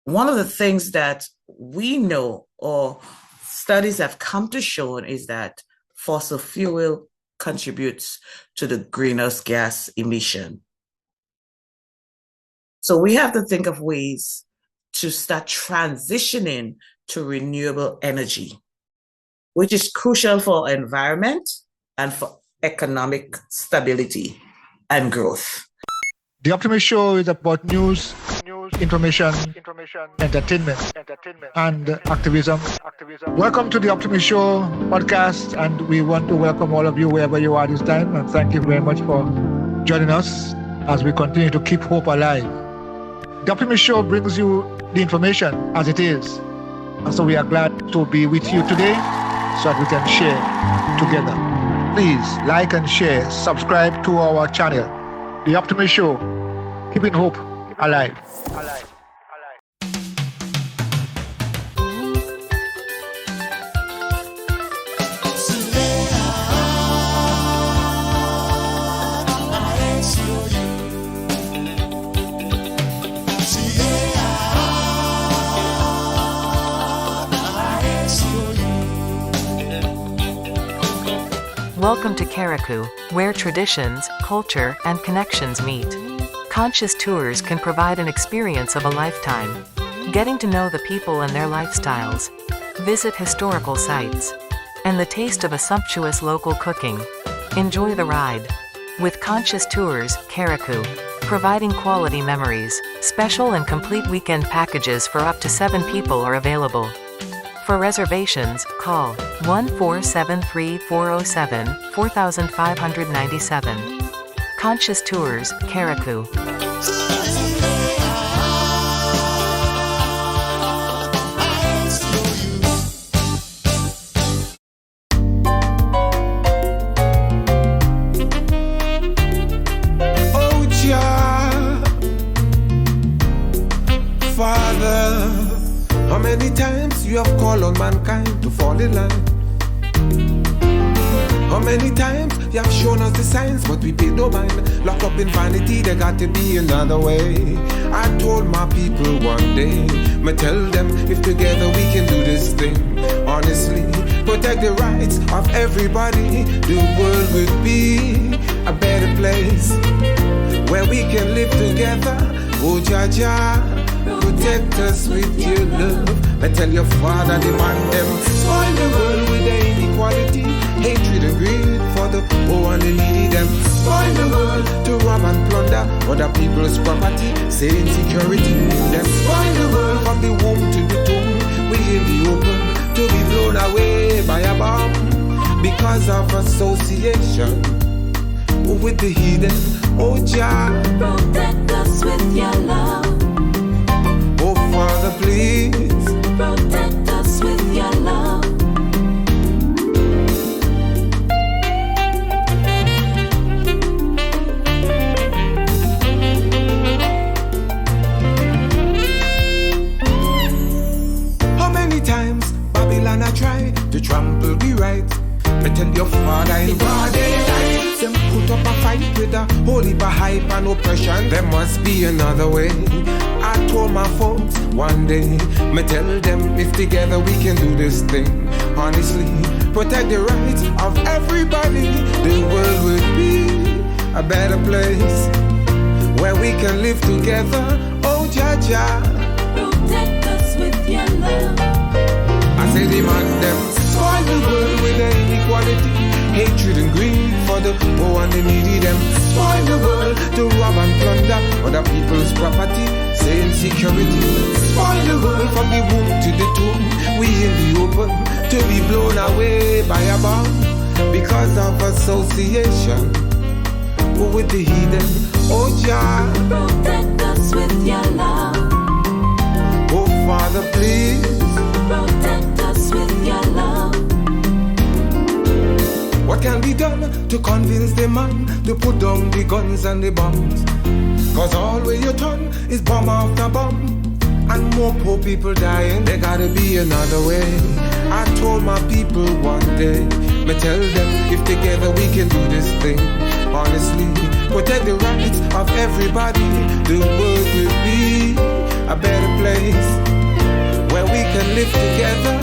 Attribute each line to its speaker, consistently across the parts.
Speaker 1: One of the things that we know or studies have come to show is that fossil fuel contributes to the greenhouse gas emission. So we have to think of ways to start transitioning to renewable energy, which is crucial for environment and for economic stability and growth.
Speaker 2: The Optimist Show is about news, information, entertainment, and activism. Welcome to the Optimist Show podcast, and we want to welcome all of you wherever you are this time, and thank you very much for joining us as we continue to keep hope alive. The Optimist Show brings you the information as it is, and so we are glad to be with you today so that we can share together. Please like and share, subscribe to our channel, The Optimist Show, keeping hope alive.
Speaker 3: Welcome to Karaku, where traditions, culture, and connections meet. Conscious tours can provide an experience of a lifetime. Getting to know the people and their lifestyles. Visit historical sites. And the taste of a sumptuous local cooking. Enjoy the ride. With Conscious Tours, Karaku. Providing quality memories. Special and complete weekend packages for up to 7 people are available. For reservations, call 1-473-407-4597. Conscious Tours, Karaku.
Speaker 4: Oh, Jah, Father, how many times you have called on mankind to fall in line? How many times you have shown us the signs, but we paid no mind? Locked up in vanity, there got to be another way. I told my people one day, me tell them if together we can do this thing. Honestly, protect the rights of everybody. The world will be a better place where we can live together. Oh, Jah Jah, protect us with your love. I tell your father, demand them. Spoil the world with the inequality, hatred and greed for the poor and the needy them. Spoil the world to rob and plunder other people's property, say insecurity. Them spoil the world from the womb to the tomb. We in the open to be blown away by a bomb because of association with the heathen. Oh, Jah,
Speaker 5: protect us with your love.
Speaker 4: Oh, Father, please
Speaker 5: Protect us with your love.
Speaker 4: How many times Babylon I try to trample the right? Me tell your father in broad daylight, them put up a fight with a holy hype and oppression. There must be another way. I told my folks one day, me tell them if together we can do this thing. Honestly, protect the rights of everybody. The world will be a better place where we can live together. Oh, Jah Jah,
Speaker 5: Protect us with your love.
Speaker 4: I say demand them. Spoil the world with the inequality, hatred and greed for the poor and the needy them. Spoil the world to rob and plunder other people's property, say insecurity. Spoil the world from the womb to the tomb. We in the open to be blown away by a bomb because of association with the heathen. Oh, Jah,
Speaker 5: Protect us with your love.
Speaker 4: oh, Father, please
Speaker 5: Protect us with your love.
Speaker 4: what can be done to convince the man to put down the guns and the bombs? Cause all where you turn is bomb after bomb, and more poor people dying. There gotta be another way. I told my people one day, me tell them if together we can do this thing. Honestly, protect the rights of everybody. The world will be a better place where we can live together.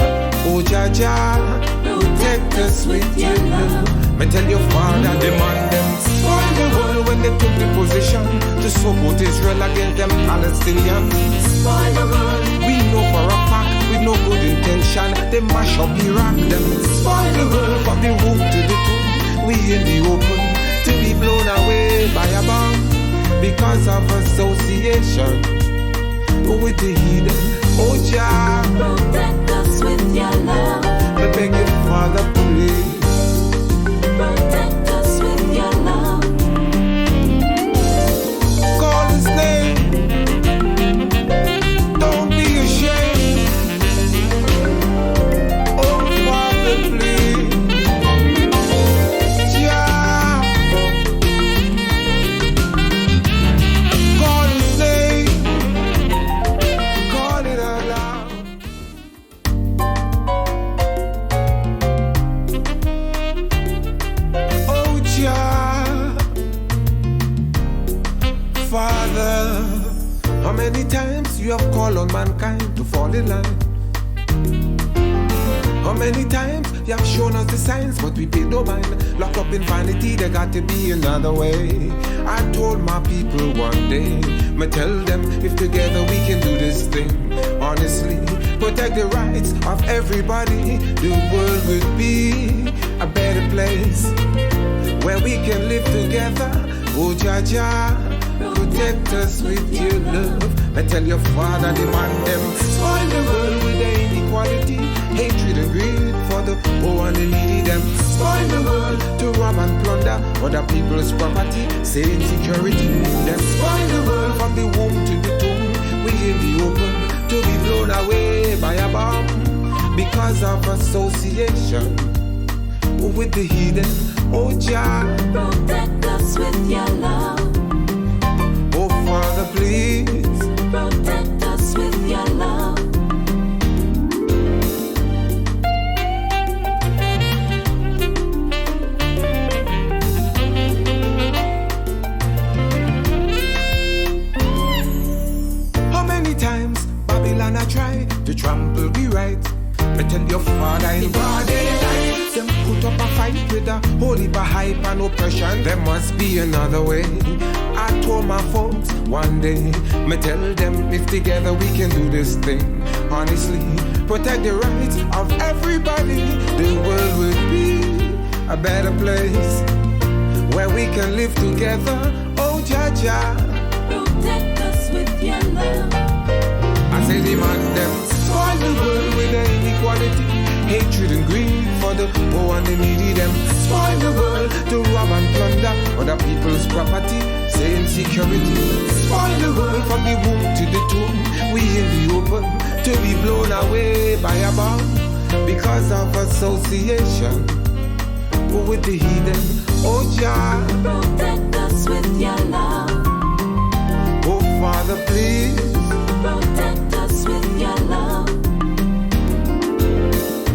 Speaker 4: Oh, Jaja, protect us with your love. Me tell your father, demand them spoil the world when they took the position to support Israel against them Palestinians. Spoil the world. We know for a fact, with no good intention, they mash up Iraq. Them spoil the world from the womb to the tomb. We in the open to be blown away by a bomb because of association with the heathen. Oh, Jah,
Speaker 5: Protect us with your love.
Speaker 4: I beg your Father, please.
Speaker 5: Protect us with your love.
Speaker 4: Call his name. Don't be ashamed. Oh, Father, please. Jah, call his name. Call it out loud. Oh, Jah, Father, how many times you have called on mankind to fall in line? How many times you have shown us the signs, but we paid no mind. Locked up in vanity, there got to be another way. I told my people one day, me tell them if together we can do this thing. Honestly, protect the rights of everybody. The world would be a better place where we can live together. Oh, Jaja, protect us with your love. I tell your father, demand them spoil the world with their inequality, hatred and greed for the poor and the needy. Them spoil the world to rob and plunder other people's property, say insecurity. Them spoil the world from the womb to the tomb. We in the open to be blown away by a bomb because of association with the heathen. Oh, Jah,
Speaker 5: Protect us with your love.
Speaker 4: oh, Father, please.
Speaker 5: Protect us with your love.
Speaker 4: How many times Babylon I try to trample the right? I tell your father in broad daylight, them put up a fight with a holy hype and oppression. There must be another way. I told my folks one day, me tell them if together we can do this thing. Honestly, protect the rights of everybody. The world will be a better place where we can live together. Oh, Jaja,
Speaker 5: Protect us with your love.
Speaker 4: I say demand them spoil the world with their inequality, hatred and greed for the poor and the needy. Them spoil the world to rob and plunder other people's property, say insecurity. Spoil the world from the womb to the tomb. We in the open to be blown away by a bomb because of association with the heathen. Oh, Jah,
Speaker 5: Protect us with your love.
Speaker 4: oh, Father, please.
Speaker 5: Protect us with your love.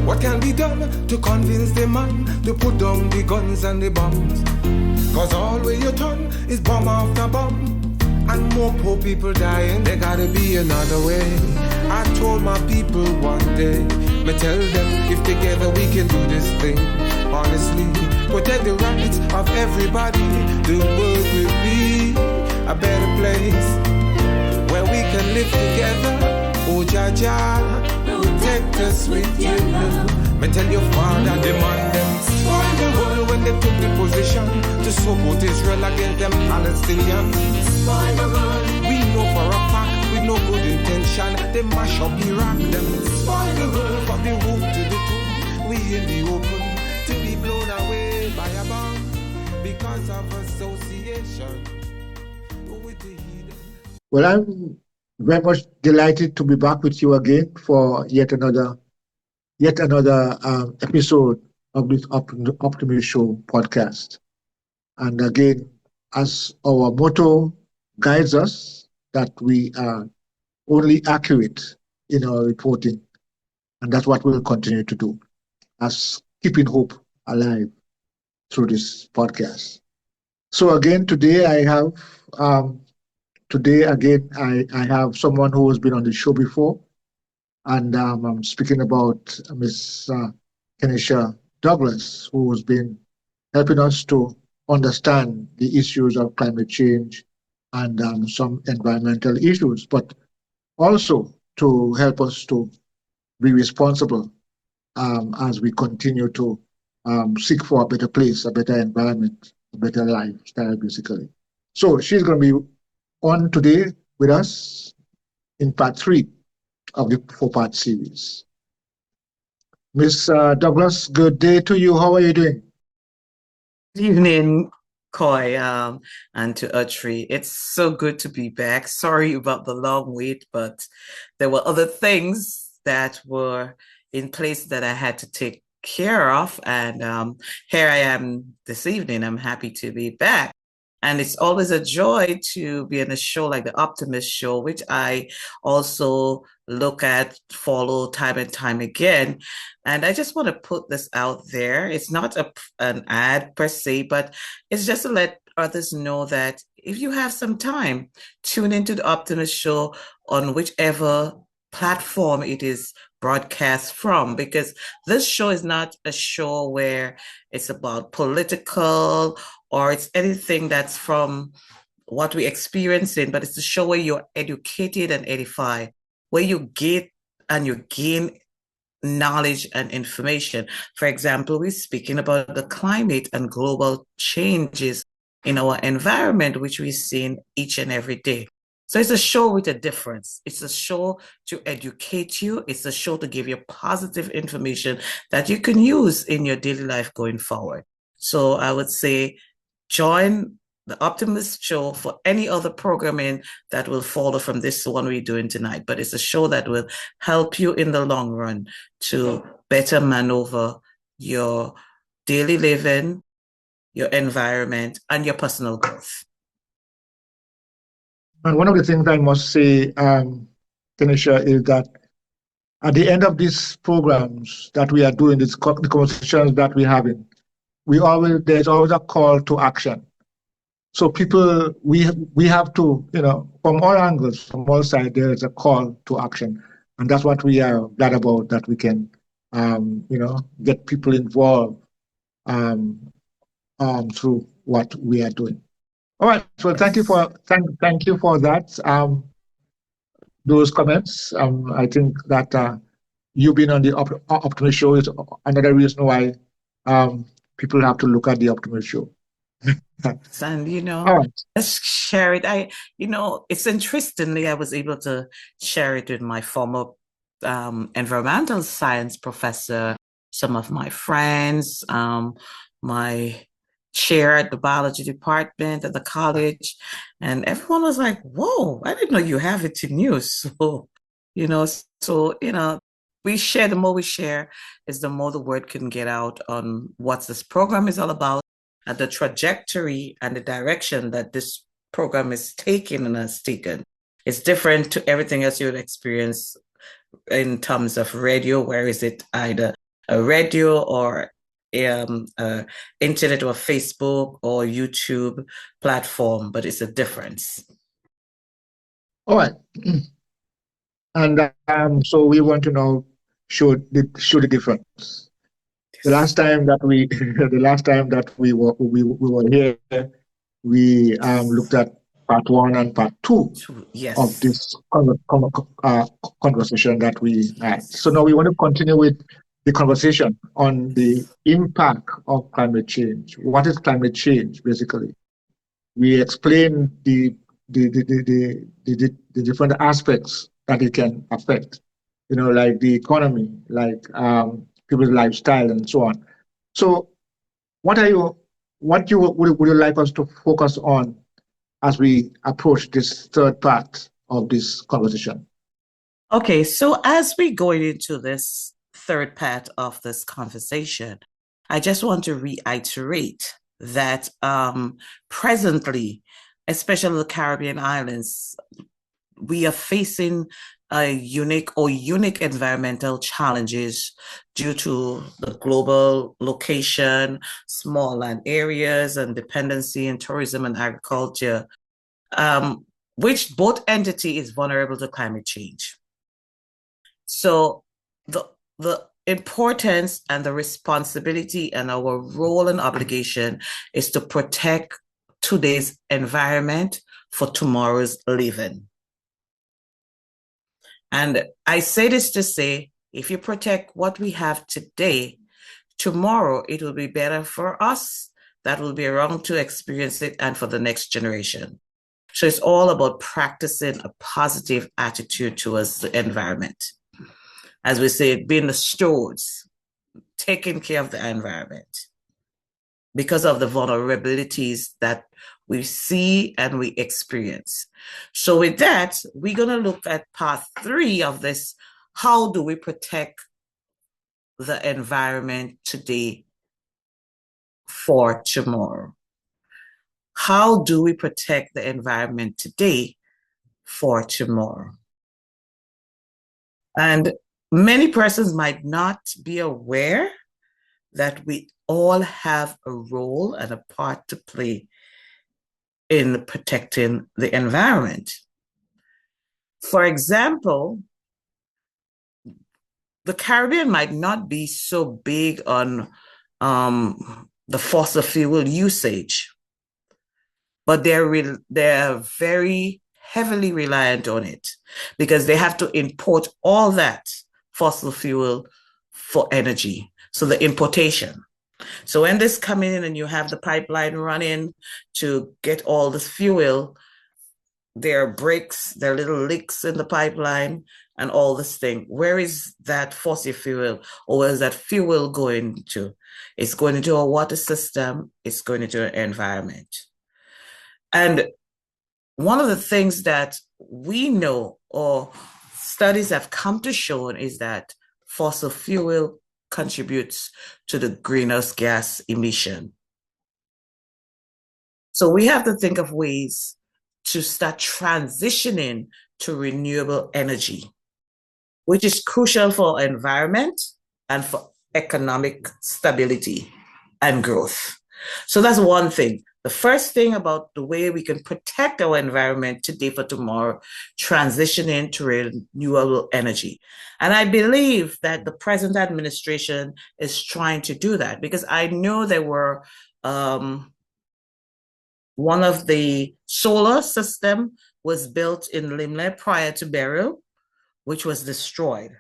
Speaker 4: What can be done to convince the man to put down the guns and the bombs? Cause all where you turn is bomb after bomb, and more poor people dying. There gotta be another way. I told my people one day, me tell them if together we can do this thing. Honestly, protect the rights of everybody. The world will be a better place where we can live together. Oh, Jaja, protect us with your love. Me tell your father, demand them spoil the world when they took the position to support Israel against them Palestinians. Spoil the world. We know for a fact, with no good intention, they mash up Iraq. Them spoil the world from the womb to the tomb. We in the open to be blown away by a bomb because of association with the heathen.
Speaker 2: Well, I'm very much delighted to be back with you again for yet another episode of this Optimist Show podcast. And again, as our motto guides us, that we are only accurate in our reporting, and that's what we'll continue to do, as keeping hope alive through this podcast. So again, today I have today again, I have someone who has been on the show before, and I'm speaking about Miss Kennisha Douglas, who has been helping us to understand the issues of climate change and some environmental issues, but also to help us to be responsible as we continue to seek for a better place, a better environment, a better lifestyle, basically. So she's going to be on today with us in part three of the four-part series. Miss Douglas, good day to you. How are you doing?
Speaker 1: Good evening, Koi, and to Utri. It's so good to be back. Sorry about the long wait, but there were other things that were in place that I had to take care of. And here I am this evening. I'm happy to be back. And it's always a joy to be in a show like the Optimist Show, which I also look at, follow time and time again. And I just want to put this out there. It's not an ad per se, but it's just to let others know that if you have some time, tune into the Optimist Show on whichever platform it is broadcast from, because this show is not a show where it's about political or it's anything that's from what we're experiencing, but it's a show where you're educated and edified, where you get and you gain knowledge and information. For example, we're speaking about the climate and global changes in our environment, which we're seeing each and every day. So it's a show with a difference. It's a show to educate you. It's a show to give you positive information that you can use in your daily life going forward. So I would say join the Optimist Show for any other programming that will follow from this one we're doing tonight. But it's a show that will help you in the long run to better maneuver your daily living, your environment, and your personal growth.
Speaker 2: And one of the things I must say, Tanisha, is that at the end of these programs that we are doing, the conversations that we're having, there's always a call to action. So people, we have to, from all angles, from all sides, there is a call to action, and that's what we are glad about, that we can, get people involved through what we are doing. All right. So thank you
Speaker 1: Yes.
Speaker 2: for that. Those comments. I think that you being on the Optimist Show is another reason why people have to look at the Optimist Show.
Speaker 1: And
Speaker 2: All right.
Speaker 1: let's share it. It's interestingly, I was able to share it with my former environmental science professor, some of my friends, my chair at the biology department at the college, and everyone was like, "Whoa, I didn't know you have it in you." So, you know, so we share. The more we share, is the more the word can get out on what this program is all about, and the trajectory and the direction that this program is taking and has taken. It's different to everything else you would experience in terms of radio, where is it either a radio or internet or Facebook or YouTube platform, but it's a difference.
Speaker 2: All right. And so we want to know show the difference. The last time that we were here, we looked at part one and part two
Speaker 1: Yes.
Speaker 2: of this conversation that we had. So now we want to continue with the conversation on the impact of climate change. What is climate change, basically? We explain the different aspects that it can affect, like the economy, like people's lifestyle, and so on. So, what would you like us to focus on as we approach this third part of this conversation?
Speaker 1: Okay, so as we go into this third part of this conversation, I just want to reiterate that presently, especially the Caribbean islands, we are facing a unique environmental challenges due to the global location, small land areas, and dependency in tourism and agriculture. which both entity is vulnerable to climate change. So the importance and the responsibility and our role and obligation is to protect today's environment for tomorrow's living. And I say this to say, if you protect what we have today, tomorrow it will be better for us that will be around to experience it and for the next generation. So it's all about practicing a positive attitude towards the environment. As we say, being the stewards, taking care of the environment because of the vulnerabilities that we see and we experience. So with that, we're going to look at part 3 of this. How do we protect the environment today for tomorrow? How do we protect the environment today for tomorrow? And many persons might not be aware that we all have a role and a part to play in protecting the environment. For example, the Caribbean might not be so big on the fossil fuel usage, but they're very heavily reliant on it because they have to import all that fossil fuel for energy. So the importation. So when this come in and you have the pipeline running to get all this fuel, there are breaks, there are little leaks in the pipeline and all this thing. Where is that fossil fuel, or where is that fuel going to? It's going into a water system, it's going into an environment. And one of the things that we know or studies have come to show is that fossil fuel contributes to the greenhouse gas emission. So we have to think of ways to start transitioning to renewable energy, which is crucial for environment and for economic stability and growth. So that's one thing. The first thing about the way we can protect our environment today for tomorrow, transitioning to renewable energy. And I believe that the present administration is trying to do that because I know there were one of the solar system was built in Limle prior to Beryl, which was destroyed.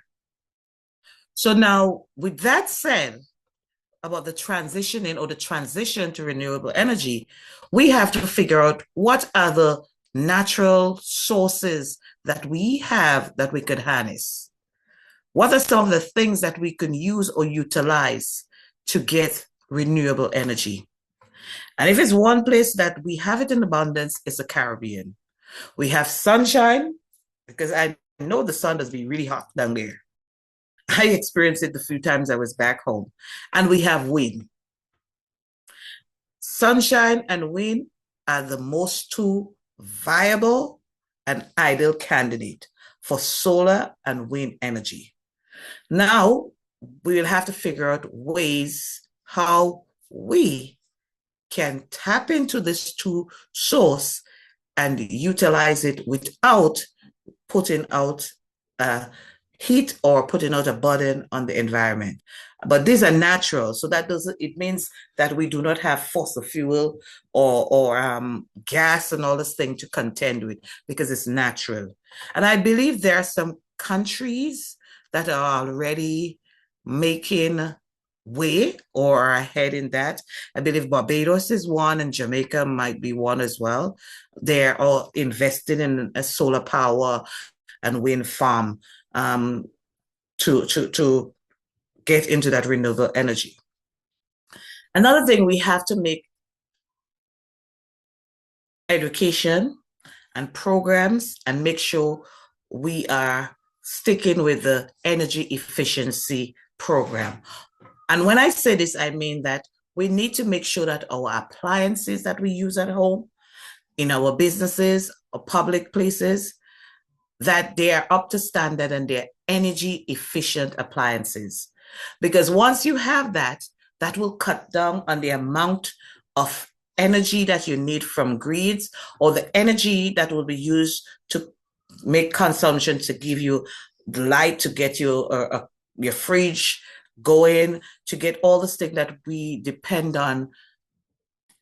Speaker 1: So now, with that said, about the transitioning or the transition to renewable energy, we have to figure out what are the natural sources that we have that we could harness. What are some of the things that we can use or utilize to get renewable energy? And if it's one place that we have it in abundance, it's the Caribbean. We have sunshine, because I know the sun does be really hot down there. I experienced it the few times I was back home. And we have wind. Sunshine and wind are the most two viable and ideal candidate for solar and wind energy. Now, we will have to figure out ways how we can tap into this two source and utilize it without putting out heat or putting out a burden on the environment. But these are natural, so that doesn't, it means that we do not have fossil fuel or gas and all this thing to contend with because it's natural. And I believe there are some countries that are already making way or are ahead in that. I believe Barbados is one and Jamaica might be one as well. They're all invested in a solar power and wind farm to get into that renewable energy. Another thing, we have to make education and programs and make sure we are sticking with the energy efficiency program. And when I say this, I mean that we need to make sure that our appliances that we use at home, in our businesses or public places, that they are up to standard and they're energy efficient appliances. Because once you have that, that will cut down on the amount of energy that you need from grids, or the energy that will be used to make consumption to give you the light, to get your fridge going, to get all this thing that we depend on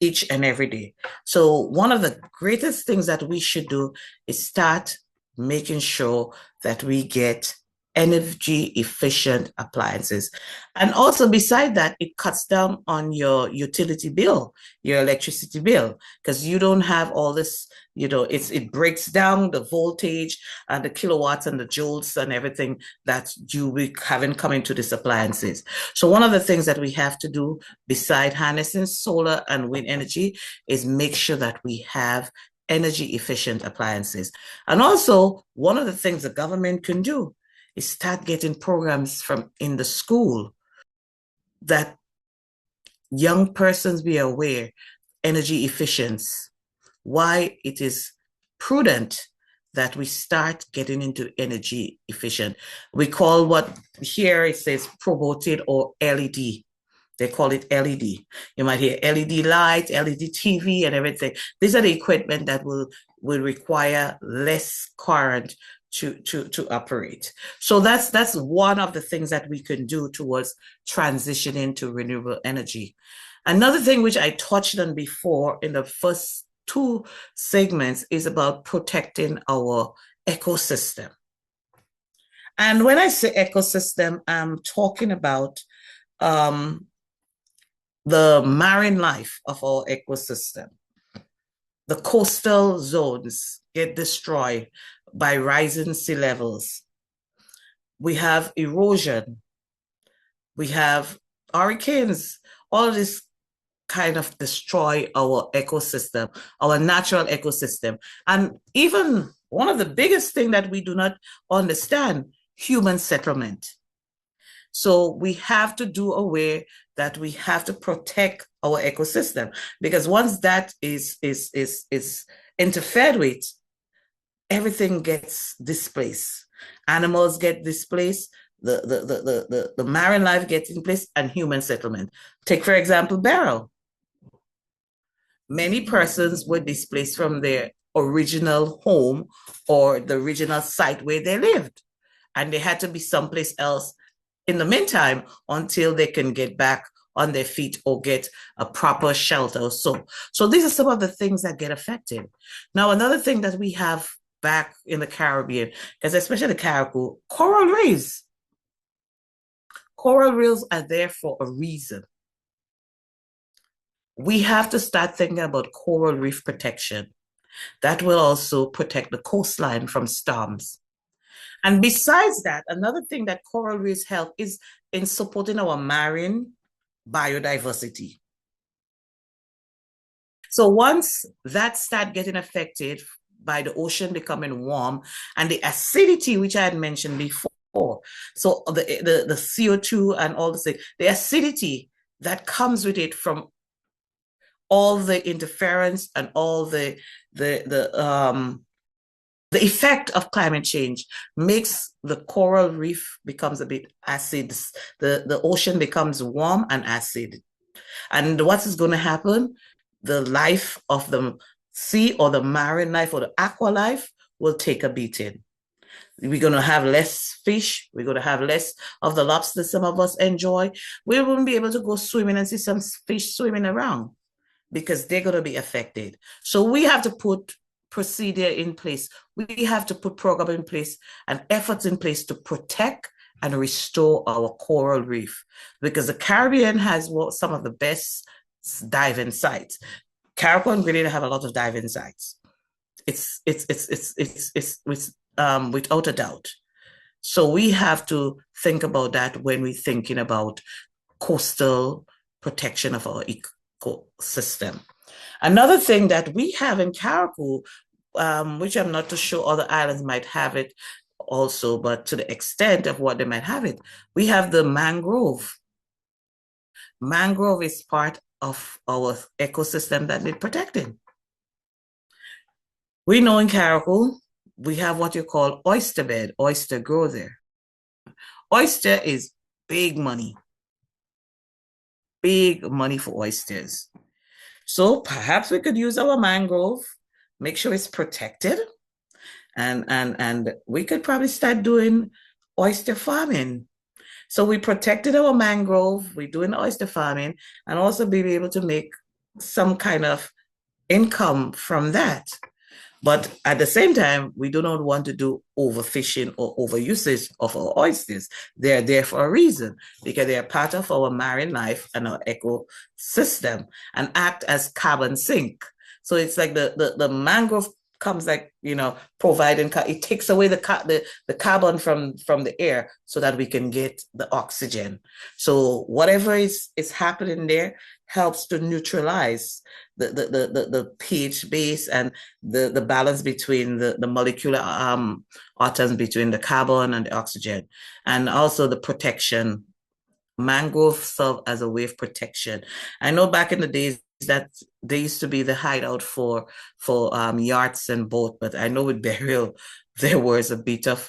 Speaker 1: each and every day. So one of the greatest things that we should do is start making sure that we get energy efficient appliances. And also beside that, it cuts down on your utility bill, your electricity bill, because you don't have all this, it breaks down the voltage and the kilowatts and the joules and everything that you will having coming to these appliances. So one of the things that we have to do beside harnessing solar and wind energy is make sure that we have energy efficient appliances. And also, one of the things the government can do is start getting programs from in the school that young persons be aware energy efficiency, why it is prudent that we start getting into energy efficient. We call what here it says promoted or LED. They call it LED. You might hear LED light, LED TV, and everything. These are the equipment that will require less current to operate. So that's one of the things that we can do towards transitioning to renewable energy. Another thing which I touched on before in the first two segments is about protecting our ecosystem. And when I say ecosystem, I'm talking about the marine life of our ecosystem. The coastal zones get destroyed by rising sea levels. We have erosion. We have hurricanes. All of this kind of destroy our ecosystem, our natural ecosystem. And even one of the biggest things that we do not understand, human settlement. So we have to do aware that we have to protect our ecosystem, because once that is interfered with, everything gets displaced. Animals get displaced, the marine life gets in place, and human settlement. Take, for example, Barrow. Many persons were displaced from their original home or the original site where they lived, and they had to be someplace else in the meantime until they can get back on their feet or get a proper shelter. So these are some of the things that get affected. Now, another thing that we have back in the Caribbean, because especially the Caribbean, coral reefs. Coral reefs are there for a reason. We have to start thinking about coral reef protection. That will also protect the coastline from storms. And besides that, another thing that coral reefs help is in supporting our marine biodiversity. So once that start getting affected by the ocean becoming warm and the acidity, which I had mentioned before, so the CO2 and all the acidity that comes with it from all the interference and all the effect of climate change makes the coral reef becomes a bit acid. The ocean becomes warm and acid. And what is going to happen? The life of the sea or the marine life or the aqua life will take a beating. We're going to have less fish. We're going to have less of the lobsters some of us enjoy. We won't be able to go swimming and see some fish swimming around because they're going to be affected. So we have to put procedure in place. We have to put program in place and efforts in place to protect and restore our coral reef, because the Caribbean has some of the best diving sites. Caribbean really have a lot of diving sites. It's without a doubt. So we have to think about that when we're thinking about coastal protection of our ecosystem. Another thing that we have in Carriacou, which I'm not too sure other islands might have it also, but to the extent of what they might have it, we have the mangrove. Mangrove is part of our ecosystem that needs protecting. We know in Carriacou, we have what you call oyster bed. Oyster grow there. Oyster is big money. Big money for oysters. So perhaps we could use our mangrove, make sure it's protected, and we could probably start doing oyster farming. So we protected our mangrove, we're doing oyster farming, and also be able to make some kind of income from that. But at the same time, we do not want to do overfishing or overusage of our oysters. They're there for a reason because they are part of our marine life and our ecosystem and act as carbon sink. So it's like the mangrove comes like, providing, it takes away the carbon from the air so that we can get the oxygen. So whatever is happening there helps to neutralize the pH base and the balance between the molecular atoms between the carbon and the oxygen, and also the protection. Mangrove serve as a way of protection. I know back in the days that they used to be the hideout for yachts and boat, but I know with burial there was a bit of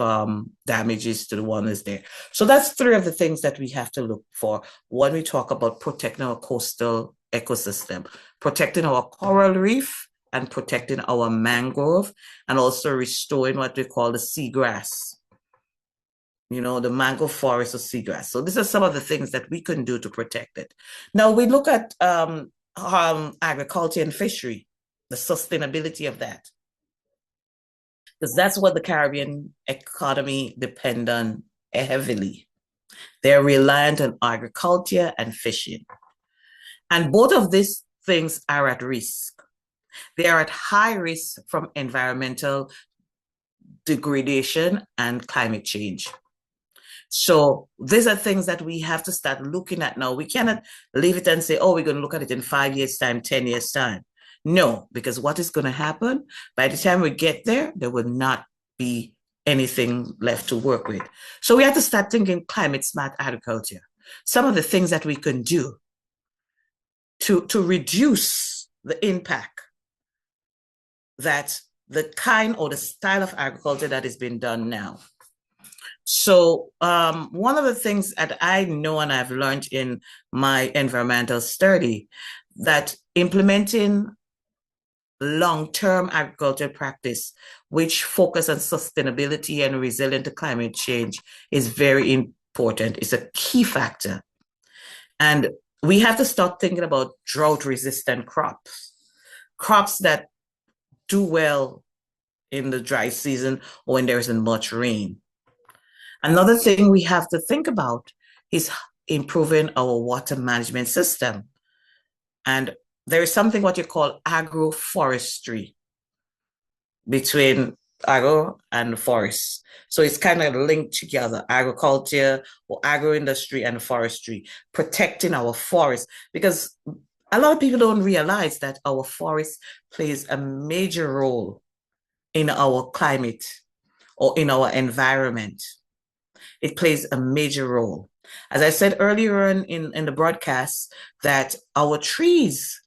Speaker 1: damages to the one that's there. So that's three of the things that we have to look for when we talk about protecting our coastal ecosystem, protecting our coral reef and protecting our mangrove, and also restoring what we call the seagrass, the mangrove forest or seagrass. So these are some of the things that we can do to protect it. Now we look at agriculture and fishery, the sustainability of that, because that's what the Caribbean economy depend on heavily. They're reliant on agriculture and fishing. And both of these things are at risk. They are at high risk from environmental degradation and climate change. So these are things that we have to start looking at now. We cannot leave it and say, oh, we're going to look at it in 5 years' time, 10 years' time. No, because what is going to happen by the time we get there, there will not be anything left to work with. So we have to start thinking climate smart agriculture. Some of the things that we can do to reduce the impact that the kind or the style of agriculture that is being done now. So one of the things that I know and I've learned in my environmental study, that implementing long-term agriculture practice, which focus on sustainability and resilient to climate change, is very important. It's a key factor. And we have to start thinking about drought-resistant crops that do well in the dry season or when there isn't much rain. Another thing we have to think about is improving our water management system. And there is something what you call agroforestry between agro and forest. So it's kind of linked together, agriculture or agro-industry and forestry, protecting our forests. Because a lot of people don't realize that our forest plays a major role in our climate or in our environment. It plays a major role. As I said earlier in the broadcast, that our trees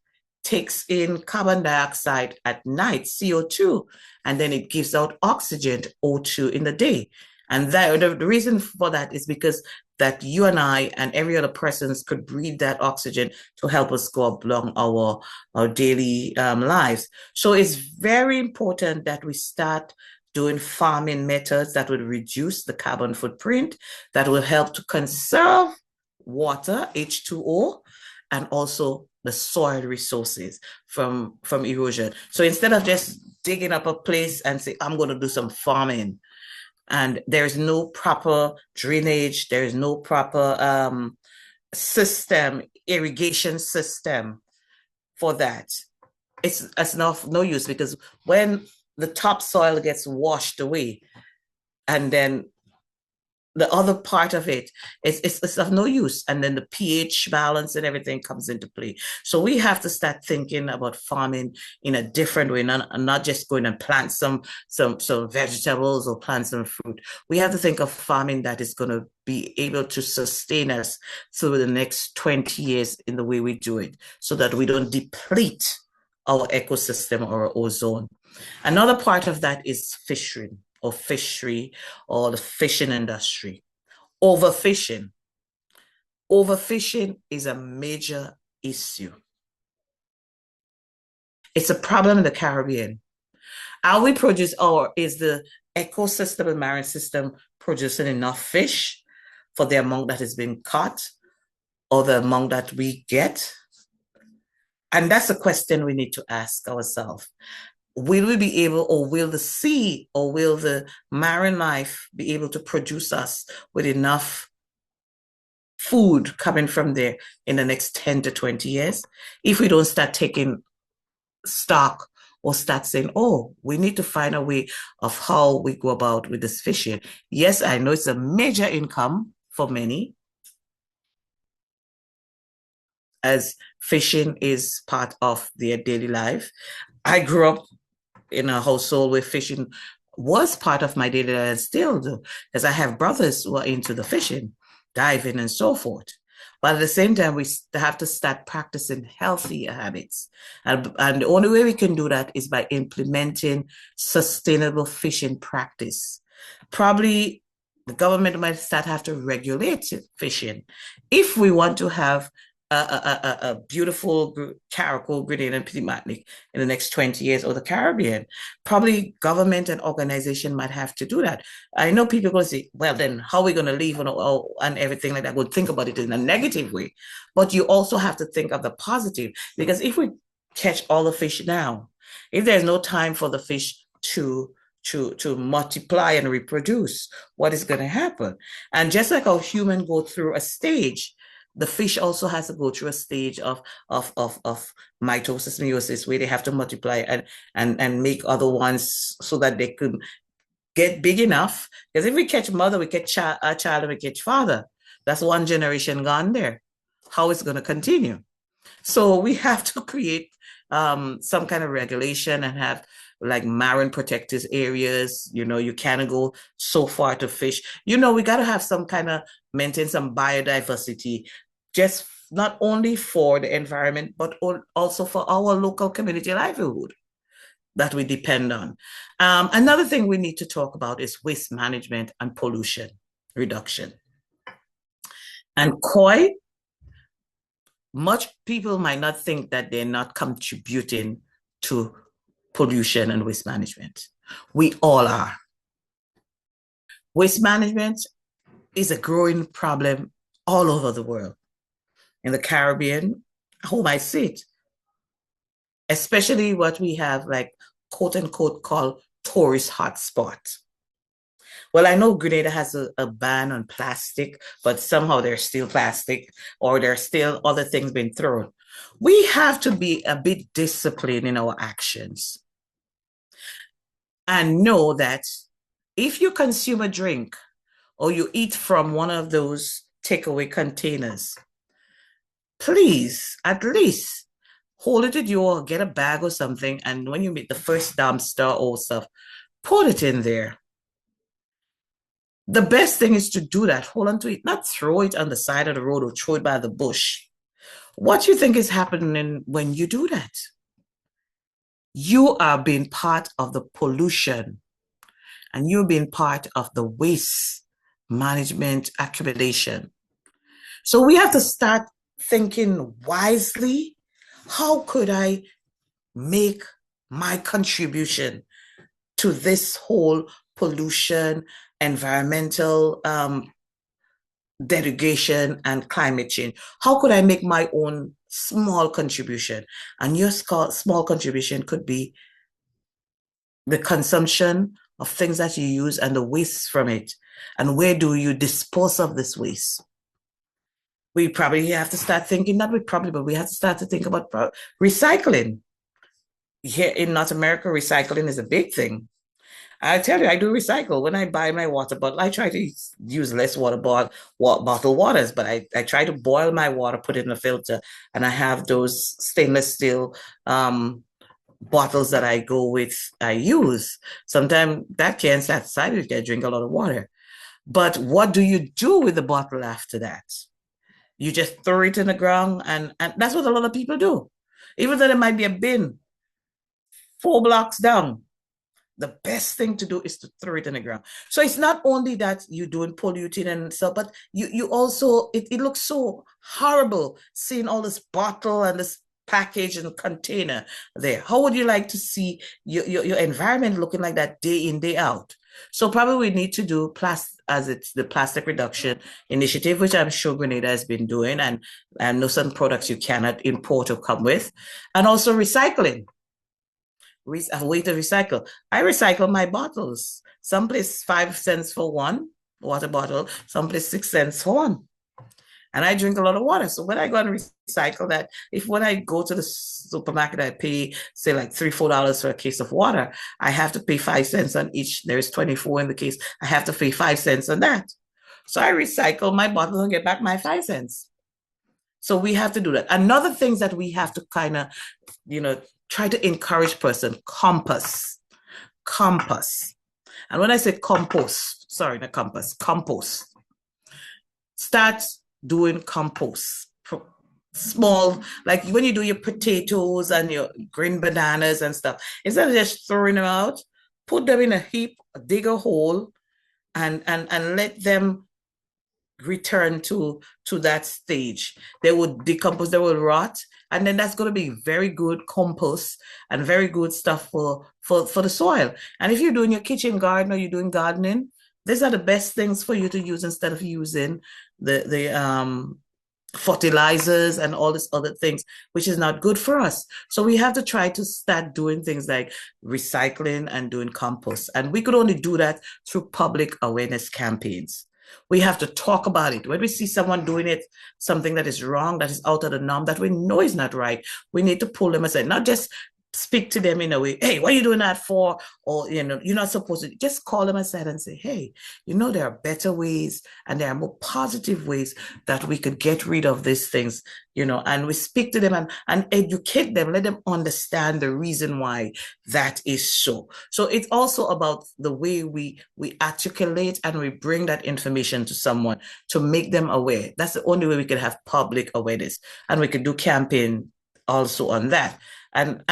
Speaker 1: takes in carbon dioxide at night, CO2, and then it gives out oxygen, O2, in the day. And that, the reason for that is because that you and I and every other persons could breathe that oxygen to help us go along our daily lives. So it's very important that we start doing farming methods that would reduce the carbon footprint, that will help to conserve water, H2O, and also the soil resources from erosion. So instead of just digging up a place and say, I'm going to do some farming, and there's no proper drainage, there's no proper system, irrigation system for that, it's no use, because when the topsoil gets washed away, and then the other part of it it's of no use, and then the pH balance and everything comes into play. So we have to start thinking about farming in a different way, not just going and plant some vegetables or plant some fruit. We have to think of farming that is going to be able to sustain us through the next 20 years in the way we do it, so that we don't deplete our ecosystem or our ozone. Another part of that is fishery or the fishing industry. Overfishing. Overfishing is a major issue. It's a problem in the Caribbean. Are we produce, or is the ecosystem and marine system producing enough fish for the amount that is being caught or the amount that we get? And that's a question we need to ask ourselves. Will we be able, or will the sea, or will the marine life be able to produce us with enough food coming from there in the next 10 to 20 years if we don't start taking stock or start saying, oh, we need to find a way of how we go about with this fishing? Yes, I know it's a major income for many, as fishing is part of their daily life. I grew up in a household where fishing was part of my daily life and still do, because I have brothers who are into the fishing, diving, and so forth. But at the same time, we have to start practicing healthy habits. And the only way we can do that is by implementing sustainable fishing practice. Probably the government might start have to regulate fishing if we want to have a beautiful Caracol, Grenada, and Petit Martinique in the next 20 years, or the Caribbean. Probably government and organization might have to do that. I know people are going to say, well, then how are we going to leave and everything like that? We'll think about it in a negative way. But you also have to think of the positive, because if we catch all the fish now, if there's no time for the fish to multiply and reproduce, what is going to happen? And just like how humans go through a stage, the fish also has to go through a stage of mitosis, meiosis, where they have to multiply and make other ones so that they can get big enough. Because if we catch mother, we catch a child, and we catch father. That's one generation gone there. How it's going to continue? So we have to create some kind of regulation and have like marine protected areas. You can't go so far to fish. We got to have some kind of maintain some biodiversity, just not only for the environment, but also for our local community livelihood that we depend on. Another thing we need to talk about is waste management and pollution reduction. And COI, much people might not think that they're not contributing to pollution and waste management. We all are. Waste management is a growing problem all over the world. In the Caribbean, home I sit, especially what we have like quote unquote called tourist hotspot. Well, I know Grenada has a ban on plastic, but somehow there's still plastic, or there's still other things being thrown. We have to be a bit disciplined in our actions and know that if you consume a drink or you eat from one of those takeaway containers, please at least hold it at your, get a bag or something, and when you meet the first dumpster or stuff, put it in there. The best thing is to do that. Hold on to it, not throw it on the side of the road or throw it by the bush. What do you think is happening when you do that? You are being part of the pollution, and you're being part of the waste management accumulation. So we have to start thinking wisely. How could I make my contribution to this whole pollution, environmental degradation, and climate change? How could I make my own small contribution? And your small contribution could be the consumption of things that you use and the waste from it. And where do you dispose of this waste? We probably have to start thinking, but we have to start to think about recycling. Here in North America, recycling is a big thing. I tell you, I do recycle. When I buy my water bottle, I try to use less bottled waters, but I try to boil my water, put it in a filter, and I have those stainless steel bottles that I use. Sometimes that can't satisfy you if I drink a lot of water. But what do you do with the bottle after that? You just throw it in the ground, and that's what a lot of people do. Even though there might be a bin 4 blocks down, the best thing to do is to throw it in the ground. So it's not only that you're doing polluting and stuff, but you also, it looks so horrible seeing all this bottle and this package and container there. How would you like to see your environment looking like that day in, day out? So probably we need to do as it's the plastic reduction initiative, which I'm sure Grenada has been doing, and know some products you cannot import or come with, and also recycling. A way to recycle. I recycle my bottles. Someplace 5 cents for one water bottle, someplace 6 cents for one. And I drink a lot of water. So when I go and recycle that, if when I go to the supermarket, I pay, say, like $3, $4 for a case of water, I have to pay 5 cents on each. There's 24 in the case. I have to pay 5 cents on that. So I recycle my bottle and get back my 5 cents. So we have to do that. Another thing that we have to kind of, try to encourage person, compost. And when I say compost, sorry, not compass, compost. Start doing compost. Small, like when you do your potatoes and your green bananas and stuff, instead of just throwing them out, put them in a heap, dig a hole, and let them return to that stage. They would decompose, they will rot, and then that's going to be very good compost and very good stuff for the soil. And if you're doing your kitchen garden or you're doing gardening, these are the best things for you to use instead of using the fertilizers and all these other things, which is not good for us. So we have to try to start doing things like recycling and doing compost. And we could only do that through public awareness campaigns. We have to talk about it. When we see someone doing it, something that is wrong, that is out of the norm, that we know is not right, we need to pull them aside, not just speak to them in a way, hey, what are you doing that for? Or, you're not supposed to. Just call them aside and say, hey, there are better ways and there are more positive ways that we could get rid of these things, and we speak to them and educate them, let them understand the reason why that is so. So it's also about the way we articulate and we bring that information to someone to make them aware. That's the only way we can have public awareness. And we could do campaign also on that. And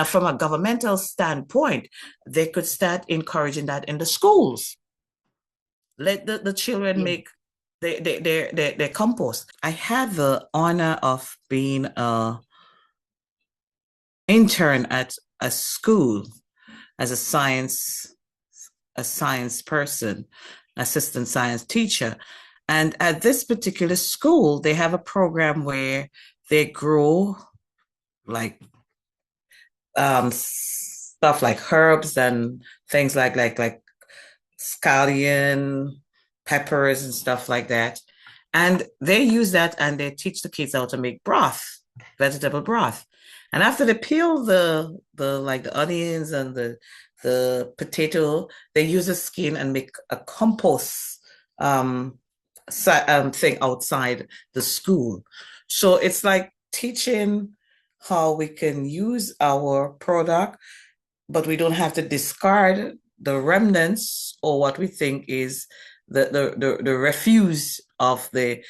Speaker 1: from a governmental standpoint, they could start encouraging that in the schools. Let the children make their compost. I had the honor of being an intern at a school as a science person, assistant science teacher. And at this particular school, they have a program where they grow like stuff like herbs and things like scallion, peppers and stuff like that. And they use that and they teach the kids how to make broth, vegetable broth. And after they peel the onions and the potato, they use the skin and make a compost thing outside the school. So it's like teaching how we can use our product, but we don't have to discard the remnants or what we think is the refuse of the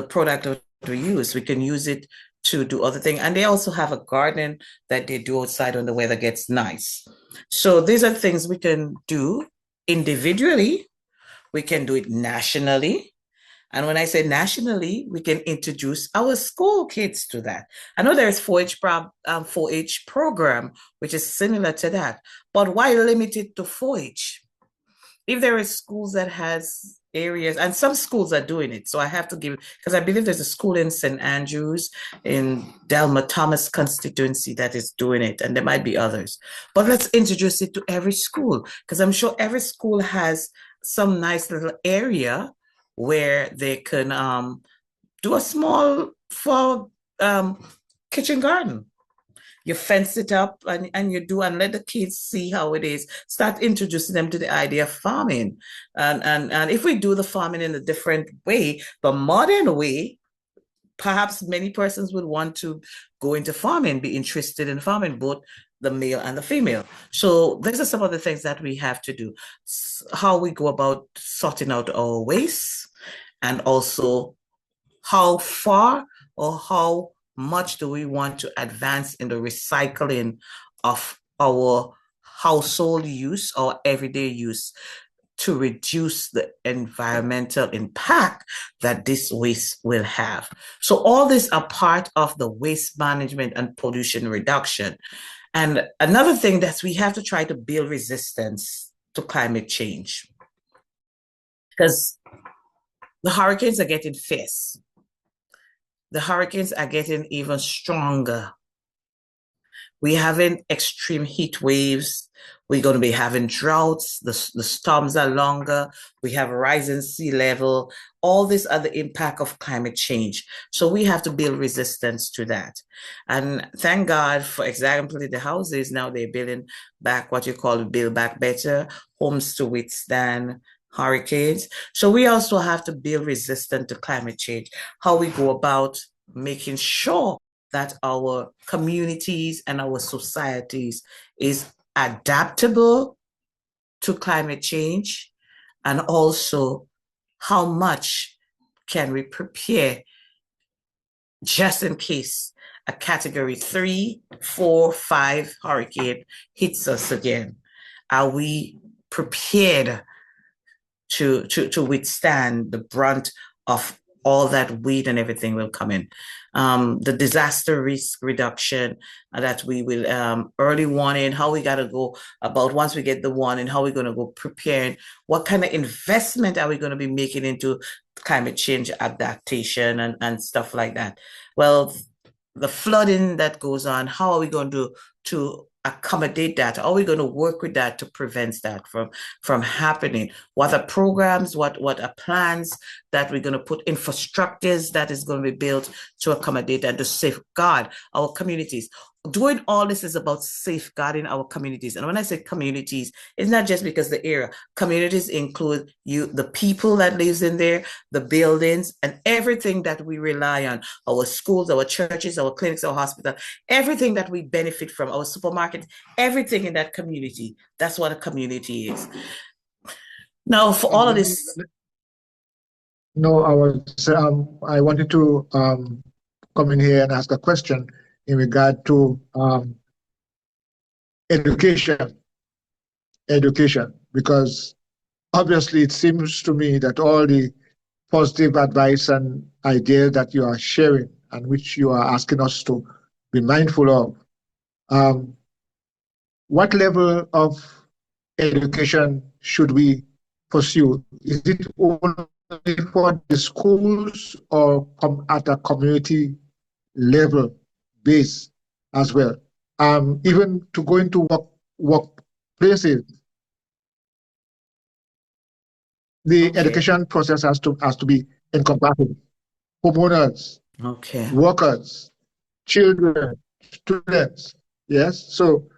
Speaker 1: product that we use. We can use it to do other things. And they also have a garden that they do outside when the weather gets nice. So these are things we can do individually. We can do it nationally. And when I say nationally, we can introduce our school kids to that. I know there's 4-H program, which is similar to that. But why limit it to 4-H? If there are schools that has areas, and some schools are doing it, so I have to give, because I believe there's a school in St. Andrews in Delma Thomas constituency that is doing it, and there might be others. But let's introduce it to every school, because I'm sure every school has some nice little area where they can do a small kitchen garden. You fence it up and you do, and let the kids see how it is. Start introducing them to the idea of farming. And if we do the farming in a different way, the modern way, perhaps many persons would want to go into farming, be interested in farming, both the male and the female. So these are some of the things that we have to do. How we go about sorting out our waste, and also how far or how much do we want to advance in the recycling of our household use or everyday use. to reduce the environmental impact that this waste will have. So all these are part of the waste management and pollution reduction. And another thing that we have to try to build resistance to climate change, because the hurricanes are getting fierce. The hurricanes are getting even stronger. We're having extreme heat waves. We're going to be having droughts. The storms are longer. We have rising sea level. All these are the impact of climate change. So we have to build resistance to that. And thank God, for example, the houses now they're building back what you call build back better, homes to withstand hurricanes. So we also have to build resistance to climate change. How we go about making sure that our communities and our societies is adaptable to climate change, and also how much can we prepare just in case a category 3, 4, 5 hurricane hits us again. Are we prepared to withstand the brunt of all that weight and everything will come in? The disaster risk reduction that we will early warning, how we got to go about once we get the warning, how we're going to go preparing, what kind of investment are we going to be making into climate change adaptation and stuff like that. Well, the flooding that goes on, how are we going to accommodate that? How are we going to work with that to prevent that from happening? What are programs, what are plans that we're going to put, infrastructures that is going to be built to accommodate and to safeguard our communities? Doing all this is about safeguarding our communities. And when I say communities, it's not just because the area. Communities include the people that lives in there, the buildings, and everything that we rely on, our schools, our churches, our clinics, our hospital, everything that we benefit from, our supermarkets, everything in that community. That's what a community is. Now, for all of this.
Speaker 2: No, I wanted to come in here and ask a question in regard to education, because obviously it seems to me that all the positive advice and ideas that you are sharing and which you are asking us to be mindful of, what level of education should we pursue? Is it only for the schools or at a community level base as well? Even to go into workplaces, the education process has to be encompassing homeowners, workers, children, students. Yes. So,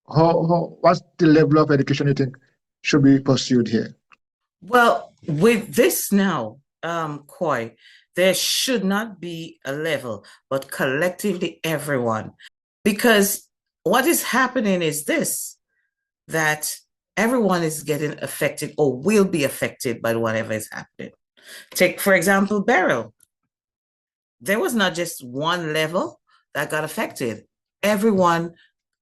Speaker 2: what's the level of education you think should be pursued here?
Speaker 1: Well, with this now, Koi, there should not be a level, but collectively everyone. Because what is happening is this, that everyone is getting affected or will be affected by whatever is happening. Take, for example, Beryl. There was not just one level that got affected. Everyone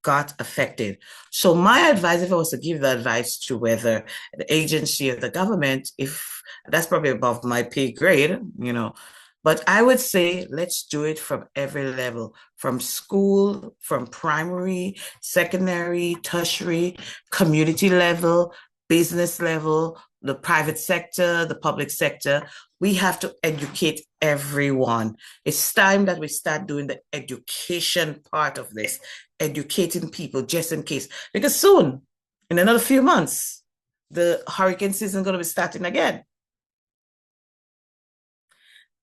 Speaker 1: got affected. So my advice, if I was to give the advice to whether the agency or the government, if that's probably above my pay grade, but I would say let's do it from every level, from school, from primary, secondary, tertiary, community level, business level, the private sector, the public sector. We have to educate everyone. It's time that we start doing the education part of this, educating people just in case. Because soon, in another few months, the hurricane season is going to be starting again.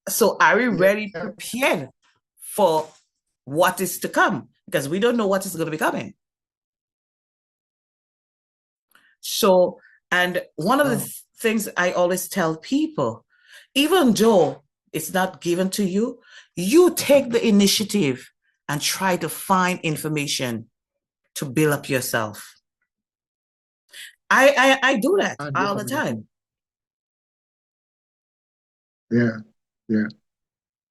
Speaker 1: So are we ready, prepared for what is to come? Because we don't know what is going to be coming. So, and one of the things I always tell people, even though it's not given to you, you take the initiative and try to find information to build up yourself. I do that all the time.
Speaker 2: Yeah.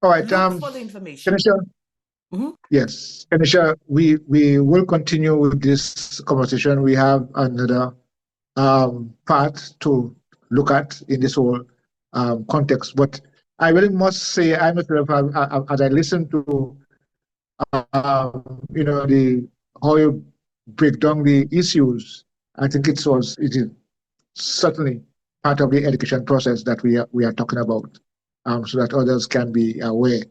Speaker 2: All right.
Speaker 1: Look for the information.
Speaker 2: Kennisha, yes, Kennisha, we will continue with this conversation. We have another part to look at in this whole context. But I really must say, I myself, as I listen to the how you break down the issues, I think it is certainly part of the education process that we are talking about, so that others can be aware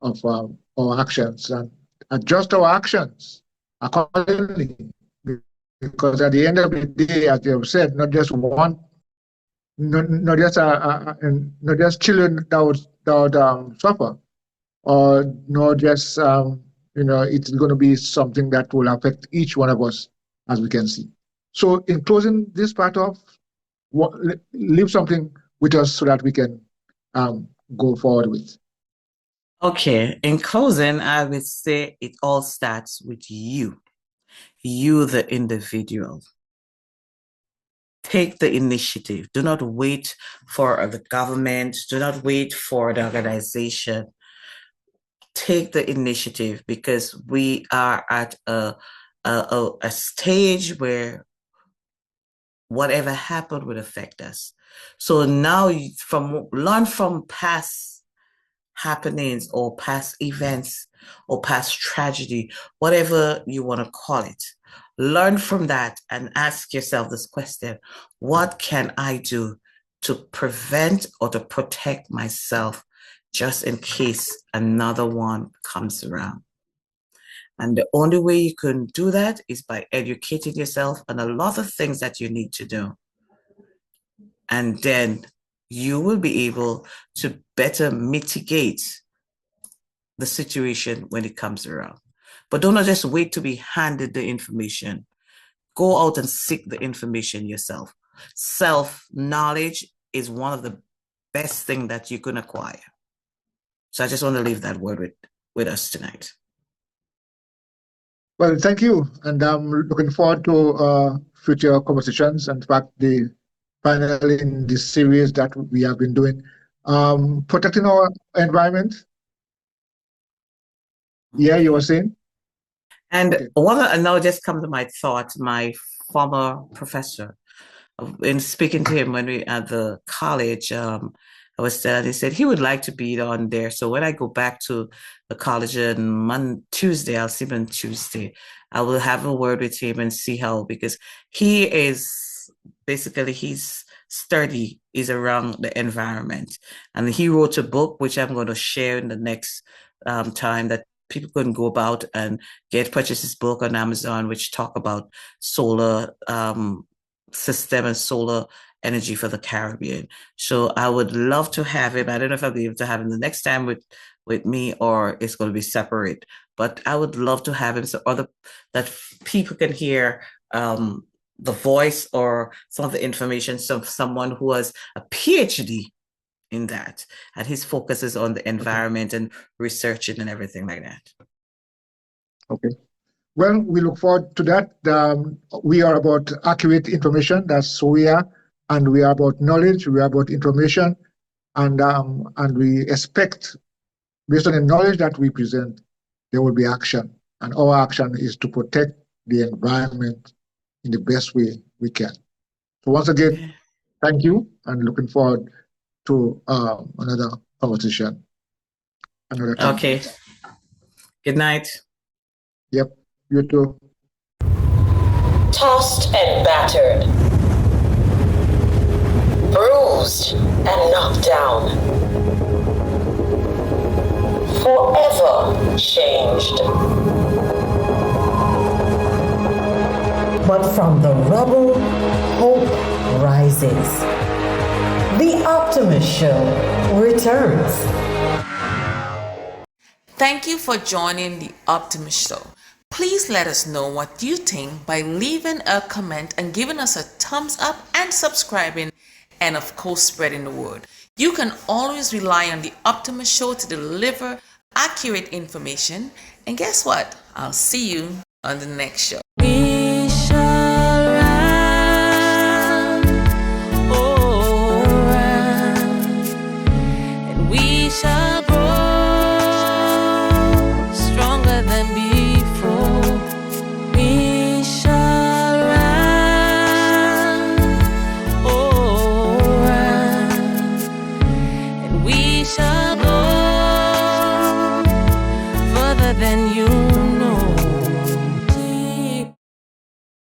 Speaker 2: of our actions and adjust our actions accordingly. Because at the end of the day, as you have said, not just not just children that would suffer, or not just it's going to be something that will affect each one of us, as we can see. So, in closing this part off, leave something with us so that we can go forward with.
Speaker 1: Okay, in closing, I would say it all starts with you, the individual. Take the initiative. Do not wait for the government. Do not wait for the organization. Take the initiative, because we are at a stage where whatever happened would affect us. So now learn from past happenings or past events or past tragedy, whatever you want to call it. Learn from that and ask yourself this question: what can I do to prevent or to protect myself just in case another one comes around? And the only way you can do that is by educating yourself on a lot of things that you need to do. And then you will be able to better mitigate the situation when it comes around. But don't just wait to be handed the information. Go out and seek the information yourself. Self-knowledge is one of the best things that you can acquire. So I just want to leave that word with us tonight.
Speaker 2: Well, thank you. And I'm looking forward to future conversations. In fact, the final in this series that we have been doing, protecting our environment. Yeah, you were saying?
Speaker 1: And
Speaker 2: Okay.
Speaker 1: one now just come to my thought, my former professor, in speaking to him when we at the college, I was telling, he said he would like to be on there. So when I go back to the college on Tuesday, I'll see him on Tuesday. I will have a word with him and see how, because he is basically, his study is around the environment. And he wrote a book, which I'm going to share in the next time, that people can go about and purchase his book on Amazon, which talk about solar system and solar energy for the Caribbean. So I would love to have him. I don't know if I'll be able to have him the next time with me, or it's going to be separate. But I would love to have him so that people can hear the voice or some of the information from someone who has a PhD in that, and his focus is on the environment and researching and everything like that.
Speaker 2: Okay. Well, we look forward to that. We are about accurate information. That's who we are. And we are about knowledge. We are about information. And we expect, based on the knowledge that we present, there will be action. And our action is to protect the environment in the best way we can. So once again, thank you, and looking forward to another conversation another time.
Speaker 1: Okay. Good night.
Speaker 2: Yep, you too.
Speaker 6: Tossed and battered, bruised and knocked down, forever changed. But from the rubble, hope rises. The Optimist Show returns.
Speaker 7: Thank you for joining the Optimist Show. Please let us know what you think by leaving a comment and giving us a thumbs up and subscribing, and of course spreading the word. You can always rely on the Optimist Show to deliver accurate information. And guess what? I'll see you on the next show.